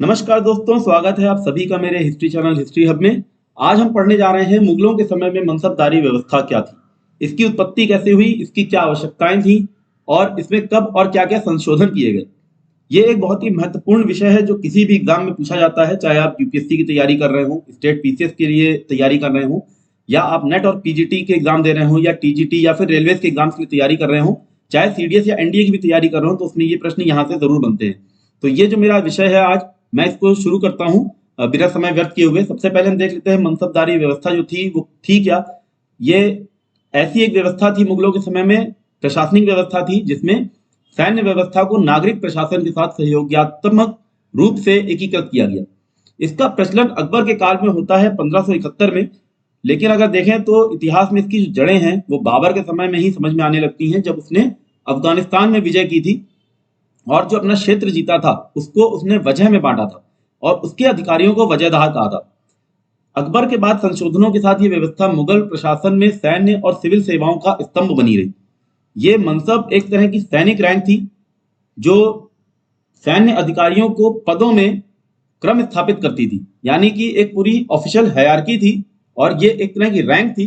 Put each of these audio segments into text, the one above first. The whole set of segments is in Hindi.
नमस्कार दोस्तों, स्वागत है आप सभी का मेरे हिस्ट्री चैनल हिस्ट्री हब में। आज हम पढ़ने जा रहे हैं मुगलों के समय में मनसबदारी व्यवस्था क्या थी, इसकी उत्पत्ति कैसे हुई, इसकी क्या आवश्यकताएं थी और इसमें कब और क्या क्या संशोधन किए गए। ये एक बहुत ही महत्वपूर्ण विषय है जो किसी भी एग्जाम में पूछा जाता है, चाहे आप यूपीएससी की तैयारी कर रहे हो, स्टेट पीसीएस के लिए तैयारी कर रहे हो, या आप नेट और पीजीटी के एग्जाम दे रहे हो, या टीजीटी या फिर रेलवे के एग्जाम्स की तैयारी कर रहे हो, चाहे सीडीएस या एनडीए की भी तैयारी कर रहे हो, तो उसमें ये प्रश्न यहाँ से जरूर बनते हैं। तो ये जो मेरा विषय है आज, मैं इसको शुरू करता हूँ बिना समय व्यर्थ किए हुए। सबसे पहले हम देख लेते हैं मनसबदारी व्यवस्था जो थी वो थी क्या। ये ऐसी एक व्यवस्था थी मुगलों के समय में, प्रशासनिक व्यवस्था थी जिसमें सैन्य व्यवस्था को नागरिक प्रशासन के साथ सहयोगात्मक रूप से एकीकृत किया गया। इसका प्रचलन अकबर के काल में होता है 1571 में, लेकिन अगर देखें तो इतिहास में इसकी जो जड़ें हैं वो बाबर के समय में ही समझ में आने लगती हैं, जब उसने अफगानिस्तान में विजय की थी और जो अपना क्षेत्र जीता था उसको उसने वजह में बांटा था और उसके अधिकारियों को वजहदार कहा था। अकबर के बाद संशोधनों के साथ ये व्यवस्था मुगल प्रशासन में सैन्य और सिविल सेवाओं का स्तंभ बनी रही। ये मनसब एक तरह की सैनिक रैंक थी जो सैन्य अधिकारियों को पदों में क्रम स्थापित करती थी, यानी कि एक पूरी ऑफिशियल हायरार्की थी और ये एक तरह की रैंक थी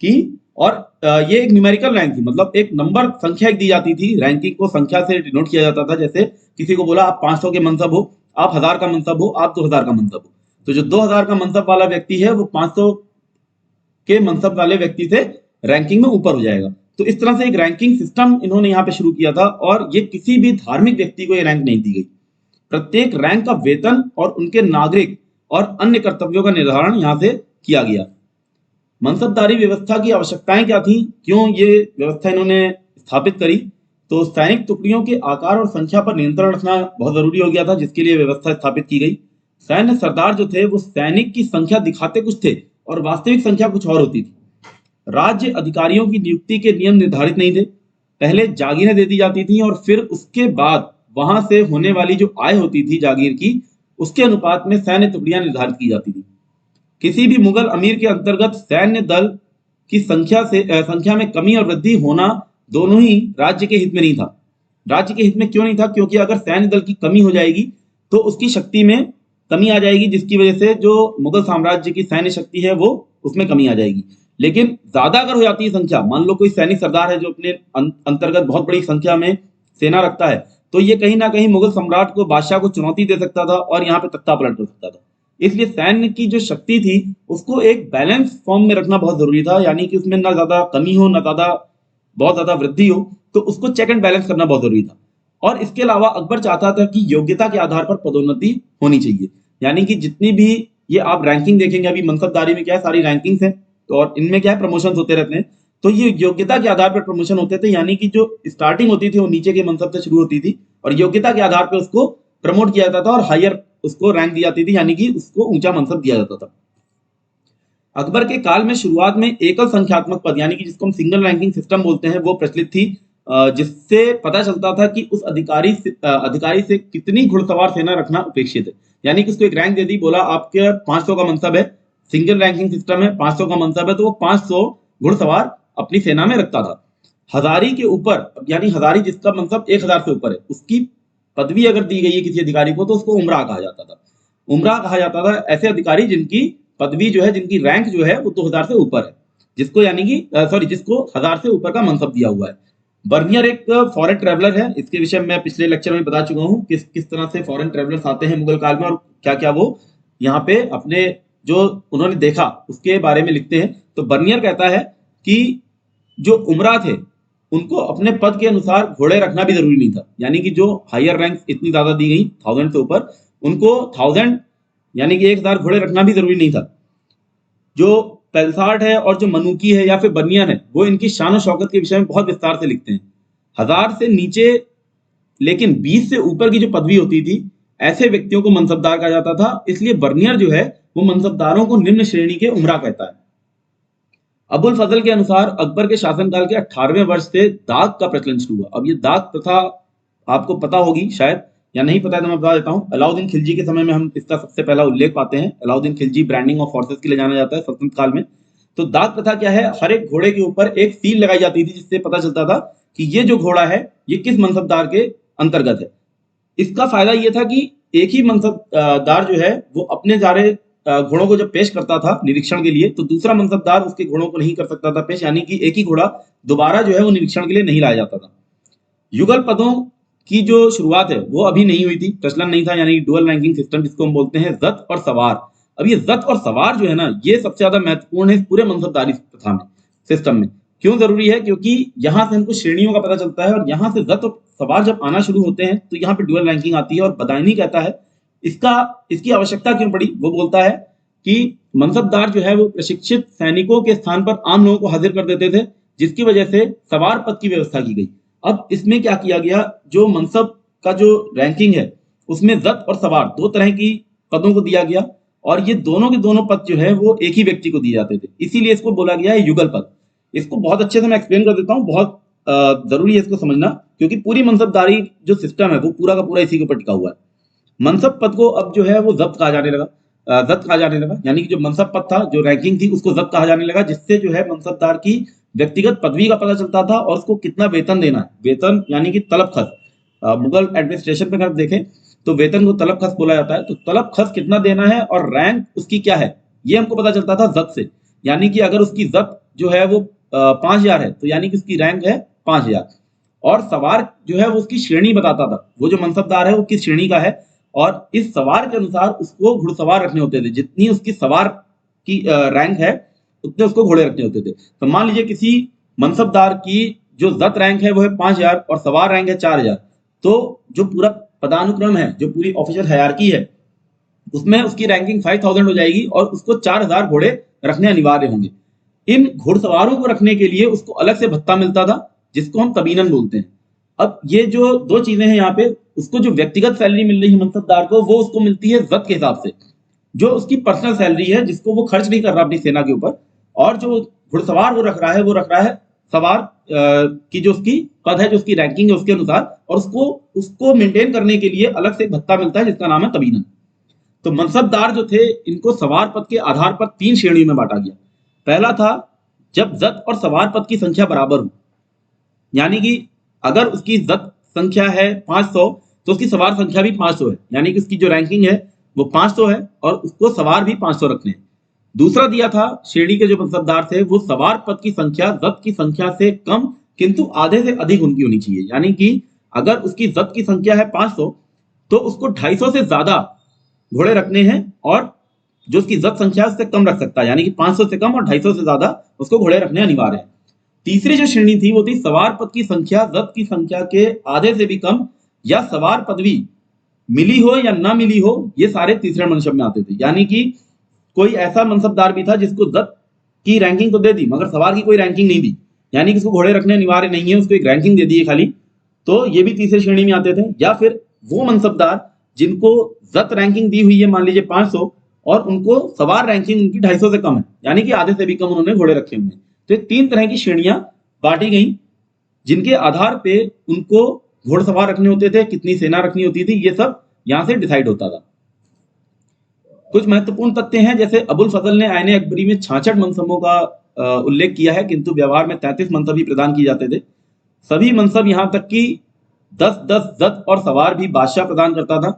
कि और ये एक न्यूमेरिकल रैंक थी, मतलब एक नंबर संख्या एक दी जाती थी। रैंकिंग को संख्या से डिनोट किया जाता था। जैसे किसी को बोला आप 500 के मनसब हो, आप 1000 का मनसब हो, आप 2000 का मनसब हो, तो जो 2000 का मनसब वाला व्यक्ति है वो 500 के मनसब वाले व्यक्ति से रैंकिंग में ऊपर हो जाएगा। तो इस तरह से एक रैंकिंग सिस्टम इन्होंने यहाँ पे शुरू किया था और ये किसी भी धार्मिक व्यक्ति को ये रैंक नहीं दी गई। प्रत्येक रैंक का वेतन और उनके नागरिक और अन्य कर्तव्यों का निर्धारण यहाँ से किया गया। मनसबदारी व्यवस्था की आवश्यकताएं क्या थी, क्यों ये व्यवस्था इन्होंने स्थापित करी, तो सैनिक टुकड़ियों के आकार और संख्या पर नियंत्रण रखना बहुत जरूरी हो गया था, जिसके लिए व्यवस्था स्थापित की गई। सैन्य सरदार जो थे वो सैनिक की संख्या दिखाते कुछ थे और वास्तविक संख्या कुछ और होती थी। राज्य अधिकारियों की नियुक्ति के नियम निर्धारित नहीं थे। पहले जागीरें दे दी जाती थी और फिर उसके बाद वहां से होने वाली जो आय होती थी जागीर की, उसके अनुपात में सैन्य टुकड़ियां निर्धारित की जाती थी। किसी भी मुगल अमीर के अंतर्गत सैन्य दल की संख्या में कमी और वृद्धि होना दोनों ही राज्य के हित में नहीं था। राज्य के हित में क्यों नहीं था? क्योंकि अगर सैन्य दल की कमी हो जाएगी तो उसकी शक्ति में कमी आ जाएगी, जिसकी वजह से जो मुगल साम्राज्य की सैन्य शक्ति है वो उसमें कमी आ जाएगी। लेकिन ज्यादा अगर हो जाती है संख्या, मान लो कोई सैनिक सरदार है जो अपने अंतर्गत बहुत बड़ी संख्या में सेना रखता है, तो ये कहीं ना कहीं मुगल सम्राट को, बादशाह को चुनौती दे सकता था और यहाँ पे तख्ता पलट कर सकता था। इसलिए सैन्य की जो शक्ति थी उसको एक बैलेंस फॉर्म में रखना बहुत जरूरी था, यानी कि उसमें ना ज्यादा कमी हो ना ज्यादा बहुत ज्यादा वृद्धि हो, तो उसको चेक एंड बैलेंस करना बहुत जरूरी था। और इसके अलावा अकबर चाहता था कि योग्यता के आधार पर पदोन्नति होनी चाहिए, यानी कि जितनी भी ये आप रैंकिंग देखेंगे, अभी मनसबदारी में क्या है, सारी रैंकिंग्स हैं, तो और इनमें क्या है, प्रमोशन होते रहते हैं। तो ये योग्यता के आधार पर प्रमोशन होते थे, यानी कि जो स्टार्टिंग होती थी वो नीचे के मनसब से शुरू होती थी और योग्यता के आधार पर उसको प्रमोट किया जाता था और हायर उसको रैंक दी जाती थी, यानी कि उसको ऊंचा मनसब दिया जाता था। अकबर के काल में शुरुआत में एकल संख्यात्मक पद, यानी कि जिसको हम सिंगल रैंकिंग सिस्टम बोलते हैं, वो प्रचलित थी, जिससे पता चलता था कि उस अधिकारी से कितनी घुड़सवार सेना रखना अपेक्षित है। यानी कि उसको एक रैंक दे दी, बोला आपके 500 का मनसब है, सिंगल रैंकिंग सिस्टम है, 500 का मनसब है, तो वो 500 घुड़सवार अपनी सेना में रखता था। हजारी के ऊपर, यानी हजारी जिसका मनसब 1000 से ऊपर है, उसकी पदवी अगर दी गई है किसी अधिकारी को तो उसको उमरा कहा जाता था। उमरा कहा जाता था ऐसे अधिकारी जिनकी पदवी जो है, जिनकी रैंक जो है वो 2000 से ऊपर है, जिसको यानी कि जिसको 1000 से ऊपर का मनसब दिया हुआ है। बर्नियर एक फॉरेन ट्रेवलर है, इसके विषय में मैं पिछले लेक्चर में बता चुका हूँ किस किस तरह से फॉरेन ट्रेवलर्स आते हैं मुगल काल में और क्या क्या वो यहाँ पे अपने जो उन्होंने देखा उसके बारे में लिखते हैं। तो बर्नियर कहता है कि जो उमरा थे उनको अपने पद के अनुसार घोड़े रखना भी जरूरी नहीं था, यानी कि जो हायर रैंक इतनी ज्यादा दी गई 1000 से ऊपर, उनको 1000 यानी कि 1000 घोड़े रखना भी जरूरी नहीं था। जो पेल्सार्ट है और जो मनुकी है या फिर बनियन है, वो इनकी शान और शौकत के विषय में बहुत विस्तार से लिखते हैं। 1000 से नीचे लेकिन 20 से ऊपर की जो पदवी होती थी, ऐसे व्यक्तियों को मनसबदार कहा जाता था। इसलिए बर्नियर जो है वो मनसबदारों को निम्न श्रेणी के उमरा कहता है। अबुल फजल के अनुसार अकबर के शासनकाल के 18वें वर्ष से दाग का प्रचलन शुरू हुआ। अब ये दाग प्रथा आपको पता होगी शायद, या नहीं पता है तो मैं बता देता हूँ। अलाउद्दीन खिलजी के समय में हम इसका सबसे पहला उल्लेख पाते हैं। Alauddin Khilji branding of forces के लिए जाना जाता है सल्तनत काल में। तो दाग प्रथा क्या है, हर एक घोड़े के ऊपर एक सील लगाई जाती थी जिससे पता चलता था कि ये जो घोड़ा है ये किस मनसबदार के अंतर्गत है। इसका फायदा ये था कि एक ही मनसबदार जो है वो अपने सारे घोड़ों को जब पेश करता था निरीक्षण के लिए, तो दूसरा मनसबदार उसके घोड़ों को नहीं कर सकता था पेश, यानी कि एक ही घोड़ा दोबारा जो है वो निरीक्षण के लिए नहीं लाया जाता था। युगल पदों की जो शुरुआत है वो अभी नहीं हुई थी, प्रचलन नहीं था, यानी डुअल रैंकिंग सिस्टम जिसको हम बोलते हैं जत और सवार। अब ये जत और सवार जो है ना, ये सबसे ज्यादा महत्वपूर्ण है इस पूरे मनसबदारी प्रथा में, सिस्टम में। क्यों जरूरी है? क्योंकि यहाँ से हमको श्रेणियों का पता चलता है, और यहाँ से जत और सवार जब आना शुरू होते हैं तो यहाँ पे डुअल रैंकिंग आती है। और बदायूनी कहता है इसकी आवश्यकता क्यों पड़ी। वो बोलता है कि मनसबदार जो है वो प्रशिक्षित सैनिकों के स्थान पर आम लोगों को हाजिर कर देते थे, जिसकी वजह से सवार पद की व्यवस्था की गई। अब इसमें क्या किया गया, जो मनसब का जो रैंकिंग है उसमें जत और सवार दो तरह की पदों को दिया गया, और ये दोनों के दोनों पद जो है वो एक ही व्यक्ति को दिए जाते थे, इसीलिए इसको बोला गया है युगल पद। इसको बहुत अच्छे से मैं एक्सप्लेन कर देता हूँ, बहुत जरूरी है इसको समझना, क्योंकि पूरी मनसबदारी जो सिस्टम है वो पूरा का पूरा इसी के ऊपर टिका हुआ है। मनसब पद को अब जो है वो जब्त कहा जाने लगा, यानी कि जो मनसब पद था, जो रैंकिंग थी, उसको जब्त कहा जाने लगा, जिससे जो है मनसबदार की व्यक्तिगत पदवी का पता चलता था और उसको कितना वेतन देना है। वेतन यानी कि तलब खर्च, मुगल एडमिनिस्ट्रेशन में अगर देखें तो वेतन को तलब खर्च बोला जाता है, तो तलब खर्च कितना देना है और रैंक उसकी क्या है, ये हमको पता चलता था जब्त से। यानी कि अगर उसकी जब्त जो है वो 5000 है, तो यानी कि उसकी रैंक है 5000। और सवार जो है वो उसकी श्रेणी बताता था, वो जो मनसबदार है वो किस श्रेणी का है, और इस सवार के अनुसार उसको घुड़सवार रखने होते थे। जितनी उसकी सवार की रैंक है उतने उसको घोड़े रखने होते थे। तो मान लीजिए किसी मनसबदार की जो जत रैंक है वो है 5000 और सवार रैंक है 4000, तो जो पूरा पदानुक्रम है, जो पूरी ऑफिशियल हायरार्की है, उसमें उसकी रैंकिंग 5000 हो जाएगी और उसको 4000 घोड़े रखने अनिवार्य होंगे। इन घुड़सवारों को रखने के लिए उसको अलग से भत्ता मिलता था, जिसको हम तबीनन बोलते हैं। अब ये जो दो चीजें हैं यहाँ पे, उसको जो व्यक्तिगत सैलरी मिल रही है मनसबदार को, वो उसको मिलती है जत के हिसाब से, जो उसकी पर्सनल सैलरी है, जिसको वो खर्च नहीं कर रहा अपनी सेना के ऊपर। और जो घुड़सवार वो रख रहा है सवार की जो उसकी पद है, जो उसकी रैंकिंग है उसके अनुसार, और उसको मेंटेन करने के लिए अलग से एक भत्ता मिलता है जिसका नाम है तबीनन। तो मनसबदार जो थे, इनको सवार पद के आधार पर 3 श्रेणियों में बांटा गया। पहला था जब जत और सवार पद की संख्या बराबर हो, यानी कि अगर उसकी जत संख्या है 500 तो उसकी सवार संख्या भी 500 है, यानी कि उसकी जो रैंकिंग है वो 500 है और उसको सवार भी 500 रखने हैं। दूसरा दिया था श्रेणी के जो मनसबदार थे, वो सवार पद की संख्या जत की संख्या से कम किंतु आधे से अधिक उनकी होनी चाहिए। यानी कि अगर उसकी जत की संख्या है 500 तो उसको 250 से ज्यादा घोड़े रखने हैं, और जो उसकी जत संख्या उससे कम रख सकता है, यानी कि 500 से कम और 250 से ज्यादा उसको घोड़े रखने अनिवार्य है। तीसरी जो श्रेणी थी वो थी सवार पद की संख्या जत की संख्या के आधे से भी कम, या सवार पदवी मिली हो या ना मिली हो, ये सारे तीसरे मनसब में आते थे। यानी कि कोई ऐसा मनसबदार भी था जिसको जत की रैंकिंग तो दे दी मगर सवार की कोई रैंकिंग नहीं दी, यानी कि उसको घोड़े रखने अनिवार्य नहीं है, उसको एक रैंकिंग दे दी है खाली, तो ये भी तीसरी श्रेणी में आते थे। या फिर वो मनसबदार जिनको जत रैंकिंग दी हुई है मान लीजिए 500 और उनको सवार रैंकिंग उनकी 250 से कम है, यानी कि आधे से भी कम उन्होंने घोड़े रखे हुए हैं। तो 3 तरह की श्रेणियां बांटी गई, जिनके आधार पे उनको घोड़सवार रखने होते थे, कितनी सेना रखनी होती थी, ये सब यहां से डिसाइड होता था। कुछ महत्वपूर्ण तथ्य हैं, जैसे अबुल फजल ने आईने अकबरी में 66 मनसबों का उल्लेख किया है, किंतु व्यवहार में 33 मनसब ही प्रदान किए जाते थे। सभी मनसब यहां तक कि 10-10 जत और सवार भी बादशाह प्रदान करता था।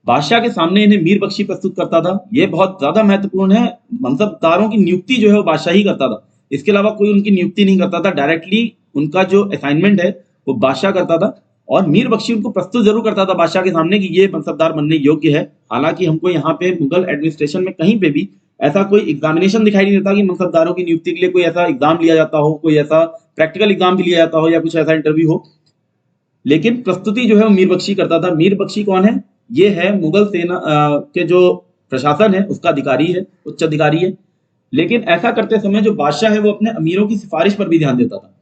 बादशाह के सामने इन्हें मीर बख्शी प्रस्तुत करता था। यह बहुत ज्यादा महत्वपूर्ण है। मनसबदारों की नियुक्ति जो है वो बादशाह ही करता था, इसके अलावा कोई उनकी नियुक्ति नहीं करता था। डायरेक्टली उनका जो असाइनमेंट है वो बादशाह करता था, और मीर बख्शी उनको प्रस्तुत जरूर करता था बादशाह के सामने कि ये मनसबदार बनने योग्य है। हालांकि हमको यहाँ पे मुगल एडमिनिस्ट्रेशन में कहीं पे भी ऐसा कोई एग्जामिनेशन दिखाई नहीं देता कि मनसबदारों की नियुक्ति के लिए कोई ऐसा एग्जाम लिया जाता हो, कोई ऐसा प्रैक्टिकल एग्जाम भी लिया जाता हो, या कुछ ऐसा इंटरव्यू हो। लेकिन प्रस्तुति जो है वो मीर बख्शी करता था। मीर बख्शी कौन है? ये है मुगल सेना के जो प्रशासन है उसका अधिकारी है, उच्च अधिकारी है। लेकिन ऐसा करते समय जो बादशाह है वो अपने अमीरों की सिफारिश पर भी ध्यान देता था।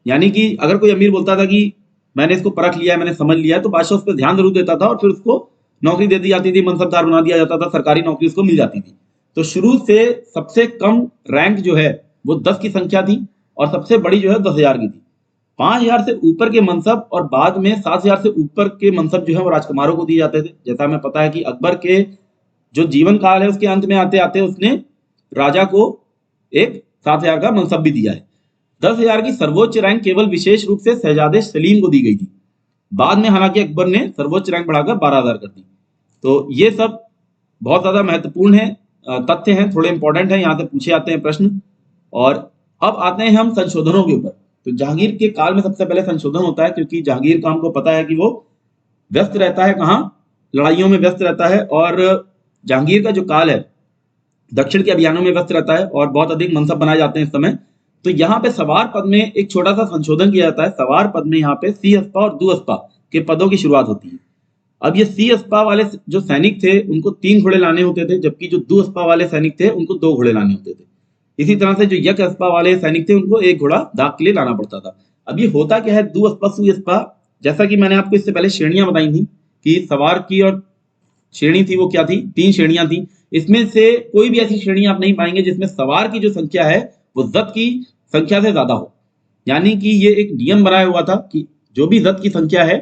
यानी कि अगर कोई अमीर बोलता था कि मैंने इसको परख लिया है, मैंने समझ लिया है, तो बादशाह उस पर ध्यान जरूर देता था और फिर उसको नौकरी दे दी जाती थी, मनसबदार बना दिया जाता था, सरकारी नौकरी उसको मिल जाती थी। तो शुरू से सबसे कम रैंक जो है वो 10 की संख्या थी, और सबसे बड़ी जो है 10,000 की थी। 5,000 से ऊपर के मनसब और बाद में 7,000 से ऊपर के मनसब जो है वो राजकुमारों को दिए जाते थे। जैसा हमें पता है कि अकबर के जो जीवन काल है उसके अंत में आते आते उसने राजा को एक 7,000 का मनसब भी दिया है। 10,000 की सर्वोच्च रैंक केवल विशेष रूप से शहजादे सलीम को दी गई थी। बाद में हालांकि अकबर ने सर्वोच्च रैंक बढ़ाकर 12,000 कर दी। तो ये सब बहुत ज्यादा महत्वपूर्ण है, तथ्य हैं, थोड़े इंपॉर्टेंट हैं, यहाँ से पूछे जाते हैं प्रश्न। और अब आते हैं हम संशोधनों के ऊपर। तो जहांगीर के काल में सबसे पहले संशोधन होता है, क्योंकि जहांगीर का हमको पता है कि वो व्यस्त रहता है, कहाँ, लड़ाइयों में व्यस्त रहता है। और जहांगीर का जो काल है दक्षिण के अभियानों में व्यस्त रहता है और बहुत अधिक मनसब बनाए जाते हैं इस समय। तो यहाँ पे सवार पद में एक छोटा सा संशोधन किया जाता है। सवार पद में यहाँ पे सी अस्पा और दू अस्पा के पदों की शुरुआत होती है। अब ये सी अस्पा वाले जो सैनिक थे उनको 3 घोड़े लाने होते थे, जबकि जो दू अस्पा वाले सैनिक थे उनको 2 घोड़े लाने होते थे। इसी तरह से जो यक अस्पा वाले सैनिक थे उनको 1 घोड़ा दाग के लिए लाना पड़ता था। अब ये होता क्या है, दू अस्पा सू अस्पा, जैसा कि मैंने आपको इससे पहले श्रेणियां बताई थी कि सवार की और श्रेणी थी वो क्या थी, 3 श्रेणियां थी। इसमें से कोई भी ऐसी श्रेणी आप नहीं पाएंगे जिसमें सवार की जो संख्या है वो जद की संख्या से ज्यादा हो। यानी कि ये एक नियम बनाया हुआ था कि जो भी जद की संख्या है,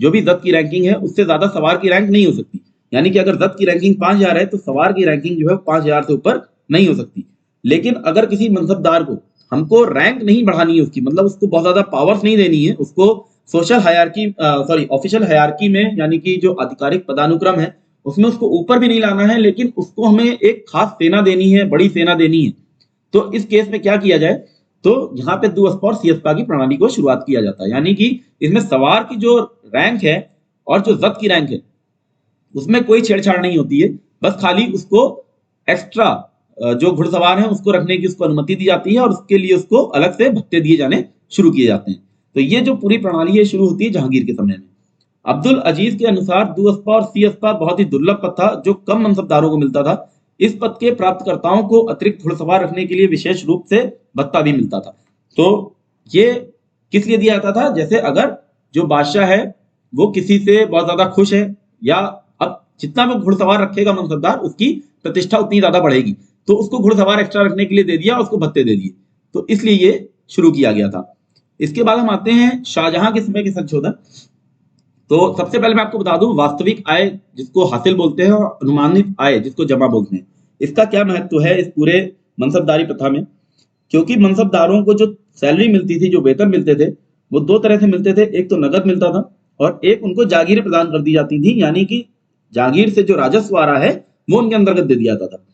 जो भी जद की रैंकिंग है, उससे ज्यादा सवार की रैंक नहीं हो सकती। यानी कि अगर जद की रैंकिंग 5,000 है तो सवार की रैंकिंग जो है 5,000 से ऊपर नहीं हो सकती। लेकिन अगर किसी मनसबदार को हमको रैंक नहीं बढ़ानी है उसकी, मतलब उसको बहुत ज्यादा पावर्स नहीं देनी है, उसको सोशल हायरार्की ऑफिशियल हायरार्की में, यानी कि जो आधिकारिक पदानुक्रम है उसमें उसको ऊपर भी नहीं लाना है, लेकिन उसको हमें एक खास सेना देनी है, बड़ी सेना देनी है। तो इस केस में क्या किया जाए, तो यहाँ पे दू अस्पा और सी अस्पा की प्रणाली को शुरुआत किया जाता है। यानी कि इसमें सवार की जो रैंक है और जो जद की रैंक है उसमें कोई छेड़छाड़ नहीं होती है, बस खाली उसको एक्स्ट्रा जो घुड़सवार है उसको रखने की उसको अनुमति दी जाती है और उसके लिए उसको अलग से भत्ते दिए जाने शुरू किए जाते हैं। तो ये जो पूरी प्रणाली है शुरू होती है जहांगीर के समय में। अब्दुल अजीज के अनुसार दू अस्पा और सी अस्पा बहुत ही दुर्लभ पद था जो कम मनसबदारों को मिलता था। इस पद के प्राप्तकर्ताओं को अतिरिक्त घुड़सवार रखने के लिए विशेष रूप से भत्ता भी मिलता था। तो ये किस लिए दिया जाता था, जैसे अगर जो बादशाह है वो किसी से बहुत ज्यादा खुश है, या अब जितना वो घुड़सवार रखेगा मनसबदार उसकी प्रतिष्ठा उतनी ज्यादा बढ़ेगी, तो उसको घुड़सवार एक्स्ट्रा रखने के लिए दे दिया, उसको भत्ते दे दिए। तो इसलिए ये शुरू किया गया था। इसके बाद हम आते हैं शाहजहां के समय के संशोधन। तो सबसे पहले मैं आपको बता दूं, वास्तविक आय जिसको हासिल बोलते हैं और अनुमानित आय जिसको जमा बोलते हैं, इसका क्या महत्व है इस पूरे मनसबदारी प्रथा में। क्योंकि मनसबदारों को जो सैलरी मिलती थी, जो वेतन मिलते थे, वो 2 तरह से मिलते थे। एक तो नगद मिलता था और एक उनको जागीरें प्रदान कर दी जाती थी, यानी कि जागीर से जो राजस्व आ रहा है वो उनके अंतर्गत दे दिया जाता था।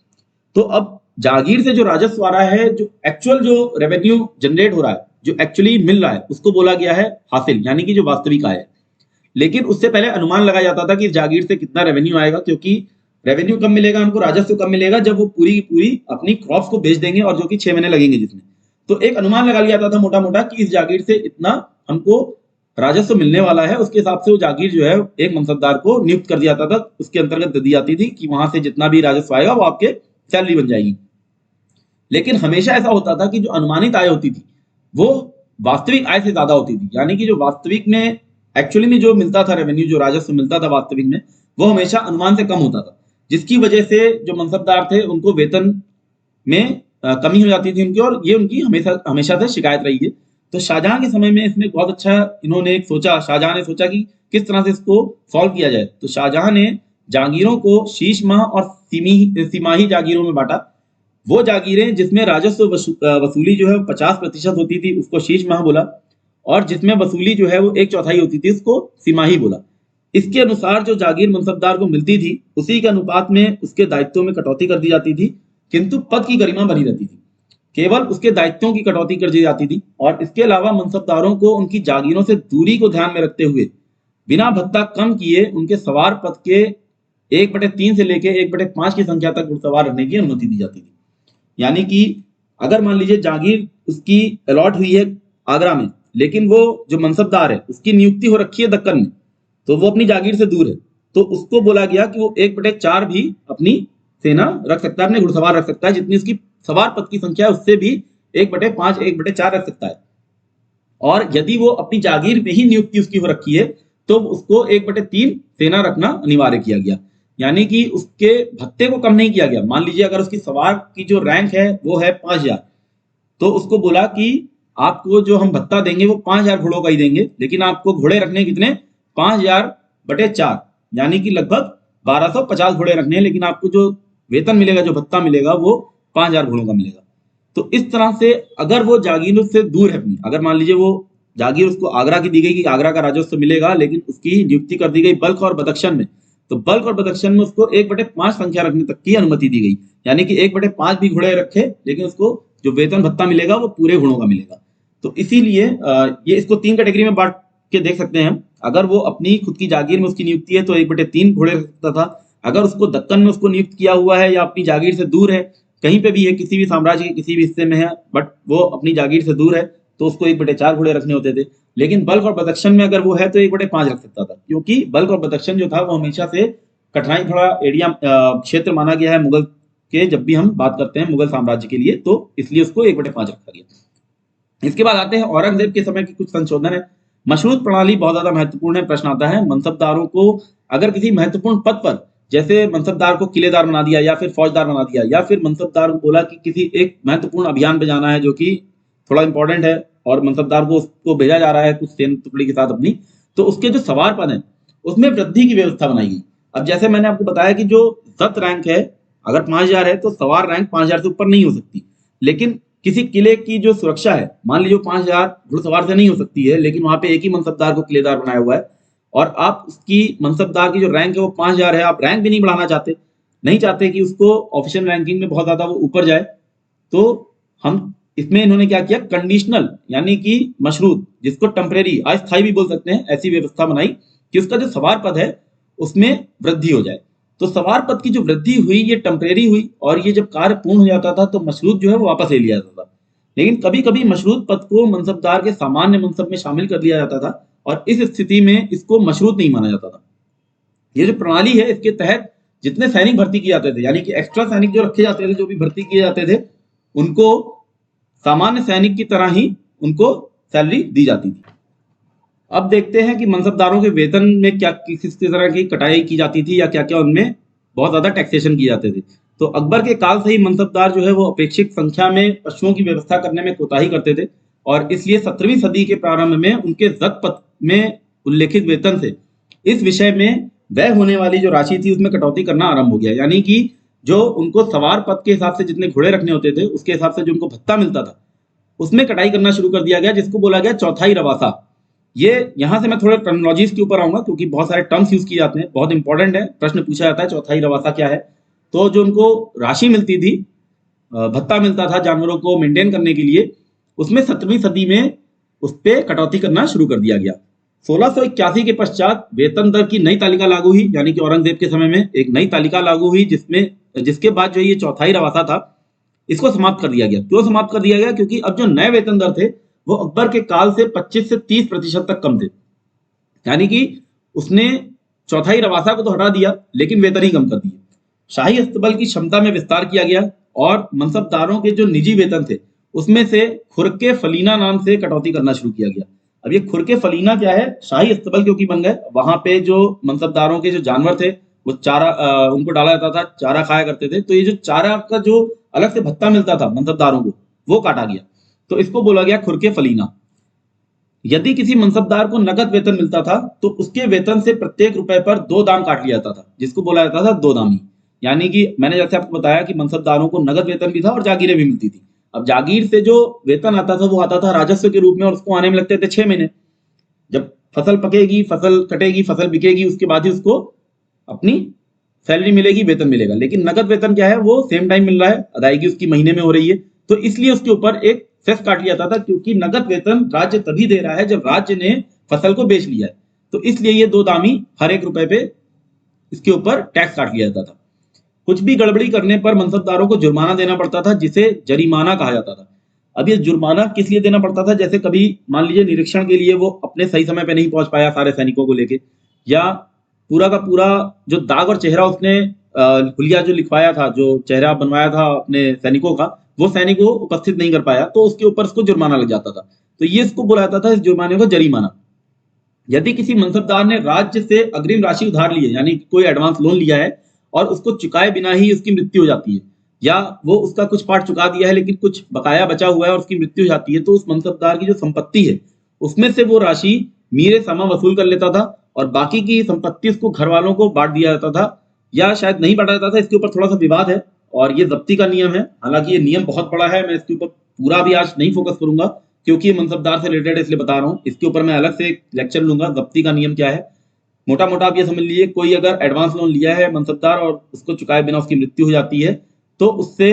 तो अब जागीर से जो राजस्व आ रहा है, जो एक्चुअल जो रेवेन्यू जनरेट हो रहा है, जो एक्चुअली मिल रहा है, उसको बोला गया है हासिल, यानी कि जो वास्तविक आय है। लेकिन उससे पहले अनुमान लगाया जाता था कि जागीर से कितना रेवेन्यू आएगा, क्योंकि रेवेन्यू कब मिलेगा हमको, राजस्व कब मिलेगा, जब वो पूरी की पूरी अपनी क्रॉप्स को बेच देंगे, और जो कि 6 महीने लगेंगे जिसमें। तो एक अनुमान लगा लिया जाता था मोटा मोटा कि इस जागीर से इतना हमको राजस्व मिलने वाला है, उसके हिसाब से वो जागीर जो है एक मनसबदार को नियुक्त कर दिया जाता था, उसके अंतर्गत दे दी जाती थी कि वहां से जितना भी राजस्व आएगा वो आपके सैलरी बन जाएगी। लेकिन हमेशा ऐसा होता था कि जो अनुमानित आय होती थी वो वास्तविक आय से ज्यादा होती थी। यानी कि जो वास्तविक में एक्चुअली में जो मिलता था रेवेन्यू, जो राजस्व मिलता था वास्तविक में, वो हमेशा अनुमान से कम होता था, जिसकी वजह से जो मनसबदार थे उनको वेतन में कमी हो जाती थी उनकी, और ये उनकी हमेशा हमेशा से शिकायत रही है। तो शाहजहां के समय में इसमें बहुत अच्छा इन्होंने एक सोचा, शाहजहां ने सोचा कि किस तरह से इसको सॉल्व किया जाए। तो शाहजहां ने जागीरों को शीश माह और तिमाही जागीरों में बांटा। वो जागीरें जिसमें राजस्व वसूली जो है 50% होती थी उसको शीश माह बोला, और जिसमें वसूली जो है वो 1/4 होती थी उसको तिमाही बोला। इसके अनुसार जो जागीर मनसबदार को मिलती थी उसी के अनुपात में उसके दायित्वों में कटौती कर दी जाती थी, किंतु पद की गरिमा बनी रहती थी। केवल उसके दायित्वों की कटौती कर दी जाती थी, और इसके अलावा मनसबदारों को उनकी जागीरों से दूरी को ध्यान में रखते हुए बिना भत्ता कम किए उनके सवार पद के 1/3 से लेकर 1/5 की संख्या तक घुड़सवार रखने की अनुमति दी जाती थी। यानी कि अगर मान लीजिए जागीर उसकी अलॉट हुई है आगरा में, लेकिन वो जो मनसबदार है उसकी नियुक्ति हो रखी है दक्कन में, तो वो अपनी जागीर से दूर है, तो उसको बोला गया कि वो 1/4 भी अपनी सेना रख सकता है, अपने घुड़सवार रख सकता है, जितनी उसकी सवार पद की संख्या है उससे भी 1/5 1/4 रख सकता है। और यदि वो अपनी जागीर में ही नियुक्ति उसकी हो रखी है तो उसको 1/3 सेना रखना अनिवार्य किया गया। यानी कि उसके भत्ते को कम नहीं किया गया। मान लीजिए अगर उसकी सवार की जो रैंक है वो है 5,000, तो उसको बोला कि आपको जो हम भत्ता देंगे वो 5,000 घोड़ों का ही देंगे, लेकिन आपको घोड़े रखने कितने, 5,000/4, यानी कि लगभग 1250 घोड़े रखने हैं, लेकिन आपको जो वेतन मिलेगा, जो भत्ता मिलेगा वो 5,000 घोड़ों का मिलेगा। तो इस तरह से अगर वो जागीरों से दूर है अपनी, अगर मान लीजिए वो जागीर उसको आगरा की दी गई कि आगरा का राजस्व मिलेगा, लेकिन उसकी नियुक्ति कर दी गई बल्ख और बदख्शान में। तो बल्ख और बदख्शान में उसको 1/5 संख्या रखने तक की अनुमति दी गई, यानी कि 1/5 भी घोड़े रखे, लेकिन उसको जो वेतन भत्ता मिलेगा वो पूरे घोड़ों का मिलेगा। तो इसीलिए ये इसको 3 कैटेगरी में बांट के देख सकते हैं हम। अगर वो अपनी खुद की जागीर में उसकी नियुक्ति है तो 1/3 घोड़े रख सकता था। अगर उसको दक्कन में उसको नियुक्त किया हुआ है या अपनी जागीर से दूर है, कहीं पे भी है, किसी भी साम्राज्य के किसी भी हिस्से में है, बट वो अपनी जागीर से दूर है, तो उसको 1/4 घोड़े रखने होते थे। लेकिन बल्ख और बदख्शान में अगर वो है तो 1/5 रख सकता था, क्योंकि बल्ख और बदख्शान जो था वो हमेशा से कठिनाई भरा एरिया क्षेत्र माना गया है मुगल के, जब भी हम बात करते हैं मुगल साम्राज्य के लिए, तो इसलिए उसको 1/5 रखा गया। इसके बाद आते हैं औरंगजेब के समय के कुछ संशोधन है। मशरूत प्रणाली बहुत ज्यादा महत्वपूर्ण है। प्रश्न आता है मनसबदारों को अगर किसी महत्वपूर्ण पद पर, जैसे मनसबदार को किलेदार बना दिया या फिर फौजदार बना दिया, या फिर मनसबदार को बोला कि किसी एक महत्वपूर्ण अभियान पे जाना है जो कि थोड़ा इंपॉर्टेंट है और मनसबदार को उसको भेजा जा रहा है कुछ सैन्य टुकड़ी के साथ अपनी, तो उसके जो सवार पद है उसमें वृद्धि की व्यवस्था बनाई गई। अब जैसे मैंने आपको बताया कि जो जत रैंक है, अगर 5000 है तो सवार रैंक 5000 से ऊपर नहीं हो सकती, लेकिन किसी किले की जो सुरक्षा है, मान लीजिए 5000 घुड़सवार से नहीं हो सकती है, लेकिन वहां पे एक ही मनसबदार को किलेदार बनाया हुआ है और आप उसकी मनसबदार की जो रैंक है वो 5000 है, आप रैंक भी नहीं बढ़ाना चाहते, नहीं चाहते कि उसको ऑफिशियल रैंकिंग में बहुत ज्यादा वो ऊपर जाए, तो हम इसमें इन्होंने क्या किया, कंडीशनल यानी कि मशरूत, जिसको टेम्परेरी अस्थायी भी बोल सकते हैं, ऐसी व्यवस्था बनाई कि उसका जो सवार पद है उसमें वृद्धि हो जाए। तो सवार पद की जो वृद्धि हुई ये टेम्परेरी हुई, और ये जब कार्य पूर्ण हो जाता था तो मशरूत जो है वो वापस ले लिया जाता था। लेकिन कभी कभी मशरूत पद को मनसबदार के सामान्य मनसब में शामिल कर लिया जाता था, और इस स्थिति में इसको मशरूत नहीं माना जाता था। ये जो प्रणाली है इसके तहत जितने सैनिक भर्ती किए जाते थे, यानी कि एक्स्ट्रा सैनिक जो रखे जाते थे, जो भी भर्ती किए जाते थे, उनको सामान्य सैनिक की तरह ही उनको सैलरी दी जाती थी। अब देखते हैं कि मनसबदारों के वेतन में क्या किस तरह की कटाई की जाती थी या क्या क्या उनमें बहुत ज्यादा टैक्सेशन किए जाते थे। तो अकबर के काल से ही मनसबदार जो है वो अपेक्षित संख्या में पशुओं की व्यवस्था करने में कोताही करते थे, और इसलिए 17वीं सदी के प्रारंभ में उनके जत पत्र में उल्लेखित वेतन से इस विषय में व्यय होने वाली जो राशि थी उसमें कटौती करना आरंभ हो गया। यानी कि जो उनको सवार पद के हिसाब से जितने घोड़े रखने होते थे उसके हिसाब से जो उनको भत्ता मिलता था उसमें कटाई करना शुरू कर दिया गया, जिसको बोला गया चौथाई रवासा। ये यहां से मैं थोड़े टर्मिनोलॉजीज के ऊपर आऊंगा क्योंकि बहुत सारे टर्म्स यूज किए जाते हैं, बहुत इंपॉर्टेंट है, प्रश्न पूछा जाता है चौथाई रवासा क्या है। तो जो उनको राशि मिलती थी, भत्ता मिलता था जानवरों को मेंटेन करने के लिए, उसमें 17वीं सदी में उस पर कटौती करना शुरू कर दिया गया। 1681 के पश्चात वेतन दर की नई तालिका लागू हुई, यानी कि औरंगजेब के समय में एक नई तालिका लागू हुई जिसके बाद जो ये चौथाई रवासा था इसको समाप्त कर दिया गया। क्यों समाप्त कर दिया गया? क्योंकि अब जो नए वेतन दर थे वो अकबर के काल से 25 से 30% तक कम थे। यानी कि उसने चौथाई रवासा को तो हटा दिया लेकिन वेतन ही कम कर दिए। शाही अस्तबल की क्षमता में विस्तार किया गया और मनसबदारों के जो निजी वेतन थे उसमें से खुरके फलीना नाम से कटौती करना शुरू किया गया। अब ये खुरके फलीना क्या है? शाही अस्तबल क्योंकि बन गए, वहां पे जो मनसबदारों के जो जानवर थे वो चारा उनको डाला जाता था, चारा खाया करते थे, तो ये जो चारा का जो अलग से भत्ता मिलता था मनसबदारों को वो काटा गया, तो इसको बोला गया खुरके फलीना। यदि किसी मनसबदार को नगद वेतन मिलता था तो उसके वेतन से प्रत्येक रुपए पर 2 दाम काट लिया जाता था, जिसको बोला जाता था 2 दामी। यानी कि मैंने जैसे आपको बताया कि मनसबदारों को नगद वेतन भी था और जागीरें भी मिलती थी। अब जागीर से जो वेतन आता था वो आता था राजस्व के रूप में, और उसको आने में लगते थे 6 महीने। जब फसल पकेगी, फसल कटेगी, फसल बिकेगी, उसके बाद ही उसको अपनी सैलरी मिलेगी, वेतन मिलेगा। लेकिन नगद वेतन क्या है, वो सेम टाइम मिल रहा है, अदायगी उसकी महीने में हो रही है, तो इसलिए उसके ऊपर एक सेस काट लिया जाता था, क्योंकि नगद वेतन राज्य तभी दे रहा है जब राज्य ने फसल को बेच लिया है। तो इसलिए ये 2 दामी हर एक रुपए पे इसके ऊपर टैक्स काट लिया जाता था। कुछ भी गड़बड़ी करने पर मनसबदारों को जुर्माना देना पड़ता था, जिसे जरिमाना कहा जाता था। अब ये जुर्माना किस लिए देना पड़ता था? जैसे कभी मान लीजिए निरीक्षण के लिए वो अपने सही समय पे नहीं पहुंच पाया सारे सैनिकों को लेके, या पूरा का पूरा जो दाग और चेहरा उसने हुलिया जो लिखवाया था, जो चेहरा बनवाया था अपने सैनिकों का, वो सैनिक को उपस्थित नहीं कर पाया, तो उसके ऊपर उसको जुर्माना लग जाता था। तो ये इसको बोला जाता था, इस जुर्माने को जरिमाना। यदि किसी मनसबदार ने राज्य से अग्रिम राशि उधार ली है, यानी कोई एडवांस लोन लिया है और उसको चुकाए बिना ही उसकी मृत्यु हो जाती है, या वो उसका कुछ पार्ट चुका दिया है लेकिन कुछ बकाया बचा हुआ है और उसकी मृत्यु हो जाती है, तो उस मनसबदार की जो संपत्ति है उसमें से वो राशि मीरे समा वसूल कर लेता था और बाकी की संपत्ति उसको घर वालों को बांट दिया जाता था, या शायद नहीं बांटा जाता था। इसके ऊपर थोड़ा सा विवाद है और ये जब्ती का नियम है, हालांकि ये नियम बहुत बड़ा है, मैं इसके ऊपर पूरा भी आज नहीं फोकस करूंगा क्योंकि मनसबदार से रिलेटेड इसलिए बता रहा हूँ। इसके ऊपर मैं अलग से एक लेक्चर लूंगा, जब्ती का नियम क्या है। मोटा मोटा आप ये समझ लीजिए, कोई अगर एडवांस लोन लिया है मनसबदार और उसको चुकाए बिना उसकी मृत्यु हो जाती है, तो उससे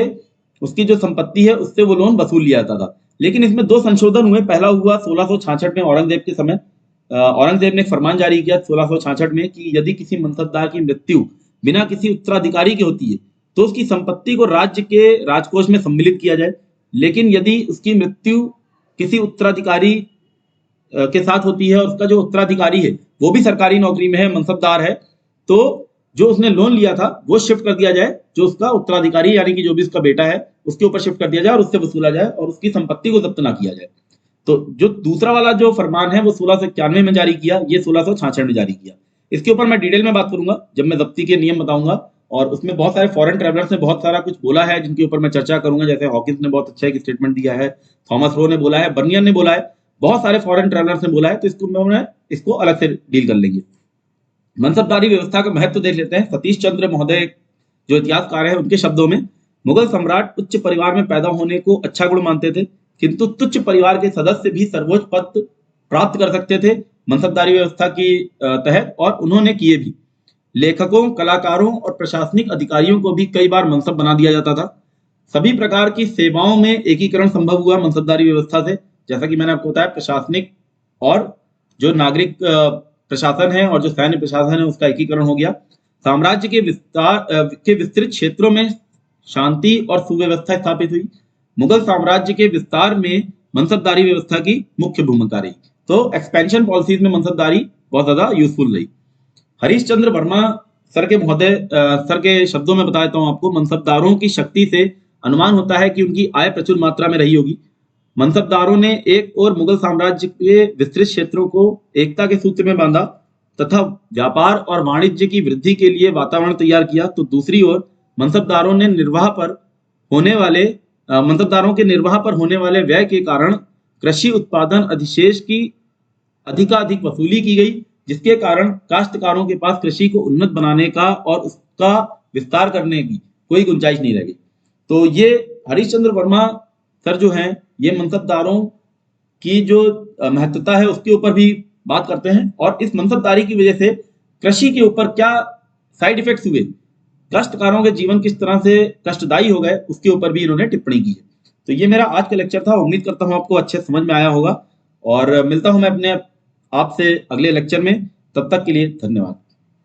उसकी जो संपत्ति है उससे वो लोन वसूल लिया जाता था। लेकिन इसमें 2 संशोधन हुए। पहला हुआ 1666 में औरंगजेब के समय। औरंगजेब ने एक फरमान जारी किया 1666 में कि यदि किसी मनसबदार की मृत्यु बिना किसी उत्तराधिकारी की होती है तो उसकी संपत्ति को राज्य के राजकोष में सम्मिलित किया जाए। लेकिन यदि उसकी मृत्यु किसी उत्तराधिकारी के साथ होती है और उसका जो उत्तराधिकारी है वो भी सरकारी नौकरी में है, मनसबदार है, तो जो उसने लोन लिया था वो शिफ्ट कर दिया जाए, जो उसका उत्तराधिकारी यानी कि जो भी उसका बेटा है उसके ऊपर शिफ्ट कर दिया जाए और उससे वसूला जाए और उसकी संपत्ति को जब्त ना किया जाए। तो जो दूसरा वाला जो फरमान है वो 1691 में जारी किया, ये 1666 में जारी किया। इसके ऊपर मैं डिटेल में बात करूंगा जब मैं जब्ती के नियम बताऊंगा, और उसमें बहुत सारे फॉरेन ट्रेवलर्स ने बहुत सारा कुछ बोला है जिनके ऊपर मैं चर्चा करूंगा। जैसे हॉकिंस ने बहुत अच्छा एक स्टेटमेंट दिया है, थॉमस रो ने बोला है, बर्नियर ने बोला है, बहुत सारे फॉरेन ट्रेवलर्स ने बोला है। तो इसको अलग से डील कर लेंगे। मनसबदारी व्यवस्था का महत्व देख लेते हैं। सतीश चंद्र महोदय जो इतिहासकार है उनके शब्दों में, मुगल सम्राट उच्च परिवार में पैदा होने को अच्छा गुण मानते थे, किंतु तुच्छ परिवार के सदस्य भी सर्वोच्च पद प्राप्त कर सकते थे मनसबदारी व्यवस्था की तहत, और उन्होंने किए भी। लेखकों, कलाकारों और प्रशासनिक अधिकारियों को भी कई बार मनसब बना दिया जाता था। सभी प्रकार की सेवाओं में एकीकरण संभव हुआ मनसबदारी व्यवस्था से। जैसा कि मैंने आपको बताया, प्रशासनिक और जो नागरिक प्रशासन है और जो सैन्य प्रशासन है उसका एकीकरण हो गया। साम्राज्य के विस्तृत क्षेत्रों में शांति और सुव्यवस्था स्थापित हुई। मुगल साम्राज्य के विस्तार में मनसबदारी व्यवस्था की मुख्य भूमिका रही। तो एक्सपेंशन पॉलिसीज में मनसबदारी बहुत ज्यादा यूजफुल रही। हरीश चंद्र वर्मा सर के शब्दों में बता देता हूं आपको। मनसबदारों की शक्ति से अनुमान होता है कि उनकी आय प्रचुर मात्रा में रही होगी। मनसबदारों ने एक और मुगल साम्राज्य के विस्तृत क्षेत्रों को एकता के सूत्र में बांधा तथा व्यापार और वाणिज्य की वृद्धि के लिए वातावरण तैयार किया, तो दूसरी ओर मनसबदारों के निर्वाह पर होने वाले व्यय के कारण कृषि उत्पादन अधिशेष की अधिकाधिक वसूली की गई, जिसके कारण काश्तकारों के पास कृषि को उन्नत बनाने का और उसका विस्तार करने की कोई गुंजाइश नहीं रह गई। तो ये हरीश चंद्र वर्मा सर जो हैं, ये मनसबदारों की जो महत्वता है उसके ऊपर भी बात करते हैं, और इस मनसबदारी की वजह से कृषि के ऊपर क्या साइड इफेक्ट्स हुए, काश्तकारों के जीवन किस तरह से कष्टदायी हो गए, उसके ऊपर भी इन्होंने टिप्पणी की है। तो ये मेरा आज का लेक्चर था। उम्मीद करता हूं आपको अच्छे समझ में आया होगा, और मिलता हूं मैं अपने आपसे अगले लेक्चर में। तब तक के लिए धन्यवाद।